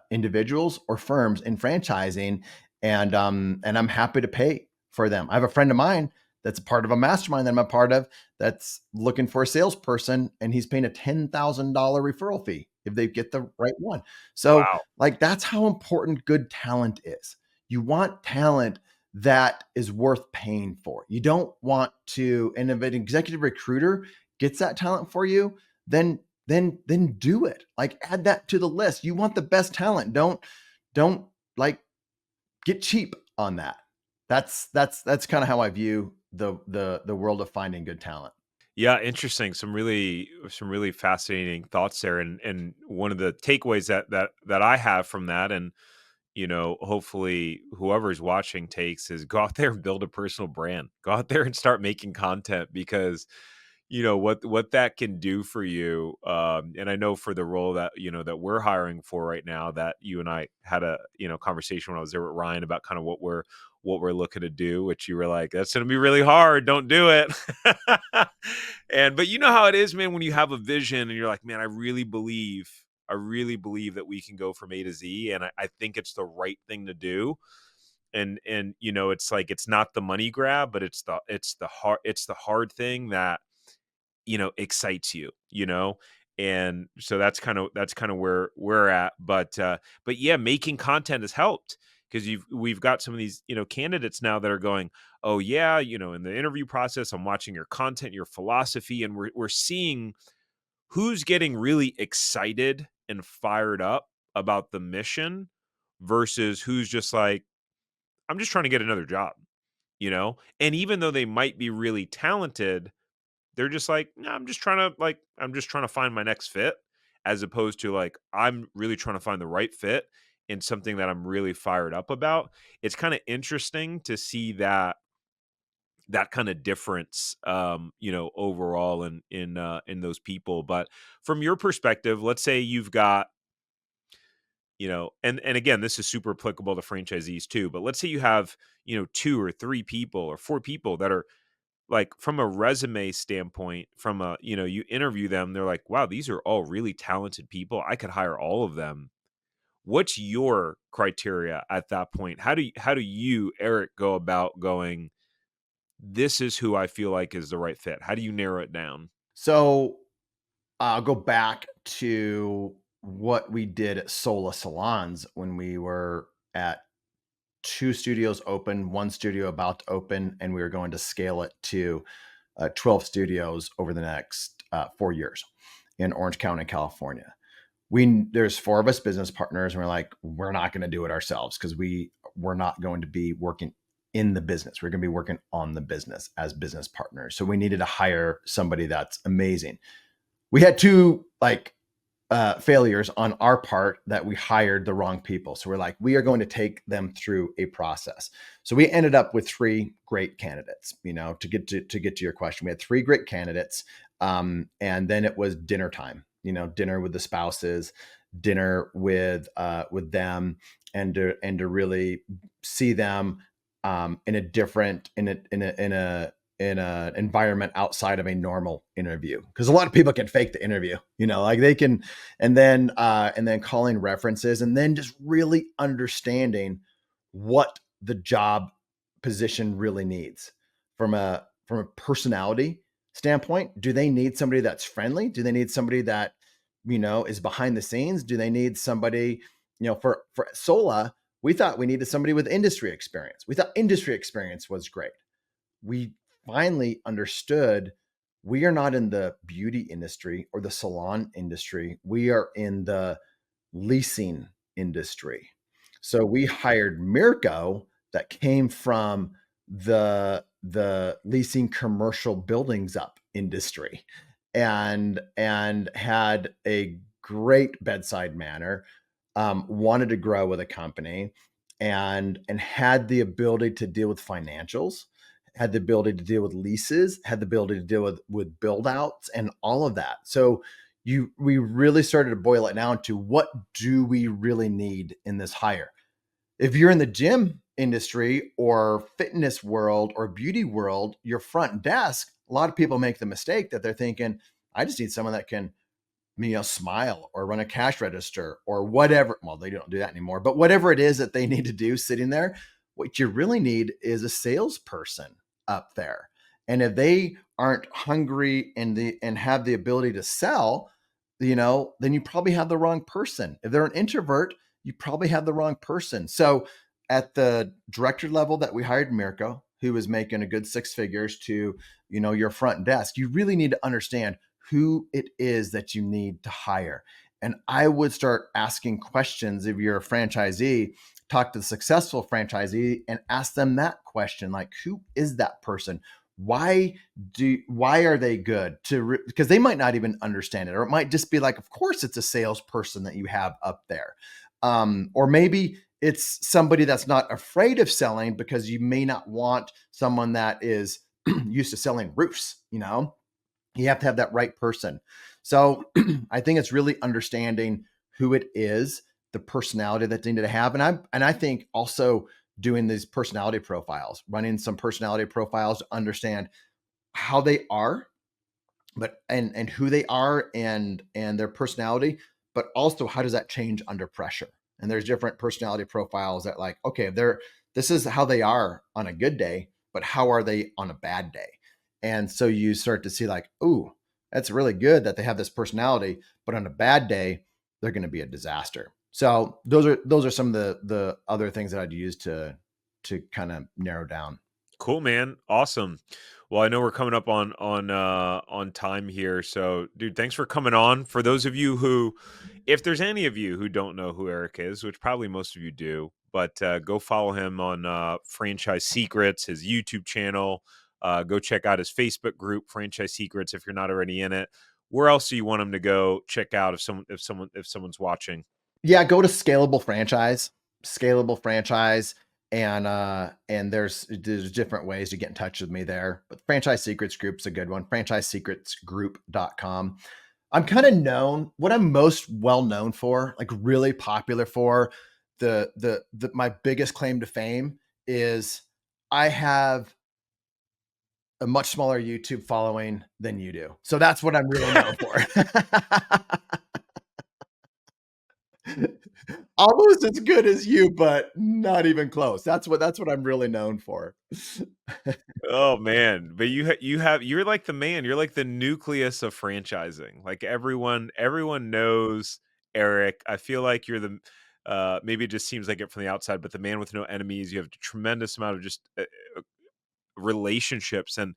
individuals or firms in franchising, and I'm happy to pay for them. I have a friend of mine that's a part of a mastermind that I'm a part of that's looking for a salesperson, and he's paying a $10,000 referral fee if they get the right one. So Wow. like, that's how important good talent is. You want talent that is worth paying for. You don't want to, and if an executive recruiter gets that talent for you, then do it. Like, add that to the list. You want the best talent. Don't like get cheap on that. That's kind of how I view the world of finding good talent. Yeah, interesting. Some really fascinating thoughts there, and one of the takeaways that I have from that, and hopefully whoever's watching takes, is go out there and build a personal brand. Go out there and start making content, because what that can do for you. And I know for the role that that we're hiring for right now, that you and I had a conversation when I was there with Ryan about kind of what we're looking to do, which you were like, that's going to be really hard, don't do it. But you know how it is, man, when you have a vision and you're like, man, I really believe that we can go from A to Z, and I think it's the right thing to do. And it's like, it's not the money grab, but it's the hard thing that excites you. And so that's kind of where we're at. But yeah, making content has helped, because we've got some of these candidates now that are going, oh yeah, in the interview process, I'm watching your content, your philosophy, and we're seeing who's getting really excited and fired up about the mission versus who's just like, I'm just trying to get another job. And even though they might be really talented, they're just like, "No, I'm just trying to find my next fit," as opposed to like, I'm really trying to find the right fit in something that I'm really fired up about. It's kind of interesting to see that kind of difference, overall in those people. But from your perspective, let's say you've got, and again, this is super applicable to franchisees too, but let's say you have, two or three people or four people that are, like, from a resume standpoint, from a, you interview them, they're like, wow, these are all really talented people, I could hire all of them. What's your criteria at that point? How do you, Erik, go about going, this is who I feel like is the right fit? How do you narrow it down? So I'll go back to what we did at Sola Salons when we were at 2 studios open, 1 studio about to open, and we were going to scale it to 12 studios over the next 4 years in Orange County, California. There's 4 of us business partners, and we're like, we're not going to do it ourselves, because we're not going to be working in the business. We're going to be working on the business as business partners. So we needed to hire somebody that's amazing. We had 2 failures on our part, that we hired the wrong people. So we're like, we are going to take them through a process. So we ended up with 3 great candidates. To get to your question, we had 3 great candidates. And then it was dinner time, dinner with the spouses, dinner with them, and to really see them in a different in a environment outside of a normal interview, because a lot of people can fake the interview, like they can. And then calling references, and then just really understanding what the job position really needs from a personality standpoint. Do they need somebody that's friendly? Do they need somebody that is behind the scenes? Do they need somebody, for Sola, we thought we needed somebody with industry experience. We thought industry experience was great. We finally understood we are not in the beauty industry or the salon industry. We are in the leasing industry. So we hired Mirko, that came from the leasing commercial buildings up industry, and had a great bedside manner, wanted to grow with a company, and had the ability to deal with financials, had the ability to deal with leases, had the ability to deal with build outs and all of that. So we really started to boil it down to, what do we really need in this hire? If you're in the gym industry or fitness world or beauty world, your front desk, a lot of people make the mistake that they're thinking, I just need someone that can, smile or run a cash register or whatever. Well, they don't do that anymore, but whatever it is that they need to do sitting there, what you really need is a salesperson up there. And if they aren't hungry and have the ability to sell, then you probably have the wrong person. If they're an introvert, you probably have the wrong person. So at the director level that we hired Mirko, who was making a good six figures, to, your front desk, you really need to understand who it is that you need to hire. And I would start asking questions. If you're a franchisee, talk to the successful franchisee and ask them that question, like, who is that person? Why are they good because they might not even understand it, or it might just be like, of course it's a salesperson that you have up there. Or maybe it's somebody that's not afraid of selling, because you may not want someone that is used to selling roofs. You have to have that right person. So I think it's really understanding who it is, the personality that they need to have. And I think also doing these personality profiles, running some personality profiles to understand how they are, but and who they are, and their personality, but also how does that change under pressure. And there's different personality profiles that, like, okay, this is how they are on a good day, but how are they on a bad day? And so you start to see, like, ooh, that's really good that they have this personality, but on a bad day they're going to be a disaster. So those are some of the other things that I'd use to kind of narrow down. Cool, man. Awesome. Well, I know we're coming up on time here. So, dude, thanks for coming on. For those of you who, if there's any of you who don't know who Erik is, which probably most of you do, but go follow him on Franchise Secrets, his YouTube channel. Go check out his Facebook group, Franchise Secrets, if you're not already in it. Where else do you want him to go check out if someone's watching? Yeah, go to Scalable Franchise, and there's different ways to get in touch with me there. But Franchise Secrets Group's a good one. franchisesecretsgroup.com. I'm kind of known, what I'm most well known for, like really popular for, the my biggest claim to fame is I have a much smaller YouTube following than you do. So that's what I'm really known for. Almost as good as you, but not even close. That's what I'm really known for. Oh man, but you're like the man. You're like the nucleus of franchising. Like everyone knows Erik. I feel like you're the maybe it just seems like it from the outside, but the man with no enemies. You have a tremendous amount of just relationships, and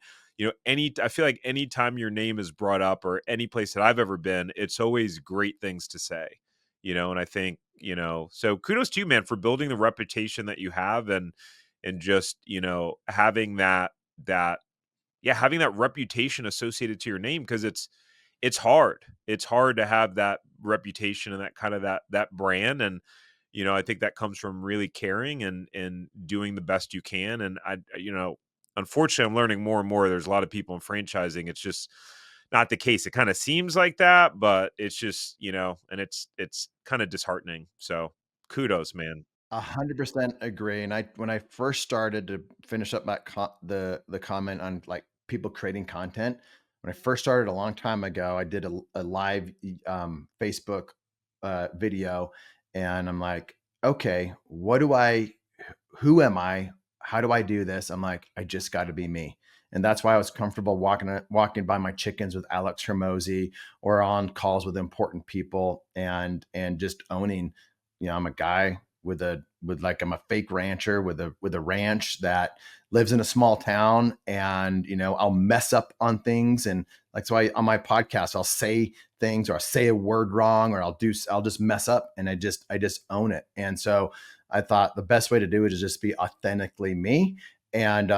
I feel like anytime your name is brought up, or any place that I've ever been, it's always great things to say. And I think, so kudos to you, man, for building the reputation that you have, and just having that yeah, having that reputation associated to your name, because it's hard to have that reputation and that kind of that brand. And I think that comes from really caring and doing the best you can. And I unfortunately, I'm learning more and more there's a lot of people in franchising, it's just not the case. It kind of seems like that, but it's just, and it's kind of disheartening. So kudos, man. 100% agree. And when I first started, to finish up that the comment on like people creating content, when I first started a long time ago, I did a live Facebook video, and I'm like, okay, who am I? How do I do this? I'm like, I just got to be me. And that's why I was comfortable walking by my chickens with Alex Hermosi, or on calls with important people, and just owning, I'm a guy I'm a fake rancher with a ranch that lives in a small town, and I'll mess up on things. And like, so on my podcast, I'll say things, or I'll say a word wrong, or I'll just mess up, and I just own it. And so I thought the best way to do it is just be authentically me. And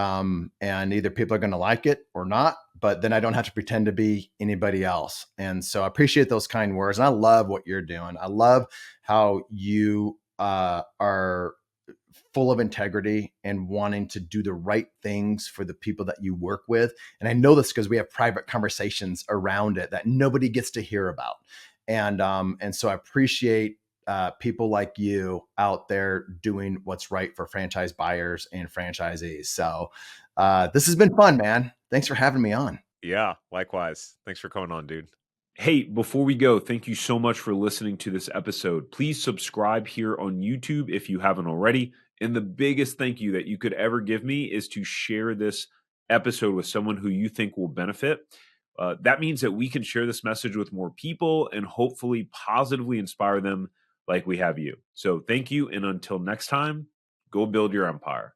either people are going to like it or not, but then I don't have to pretend to be anybody else. And so I appreciate those kind words, and I love what you're doing. I love how you are full of integrity and wanting to do the right things for the people that you work with. And I know this because we have private conversations around it that nobody gets to hear about. And so I appreciate people like you out there doing what's right for franchise buyers and franchisees. So this has been fun, man. Thanks for having me on. Yeah, likewise. Thanks for coming on, dude. Hey, before we go, thank you so much for listening to this episode. Please subscribe here on YouTube if you haven't already. And the biggest thank you that you could ever give me is to share this episode with someone who you think will benefit. That means that we can share this message with more people and hopefully positively inspire them like we have you. So thank you. And until next time, go build your empire.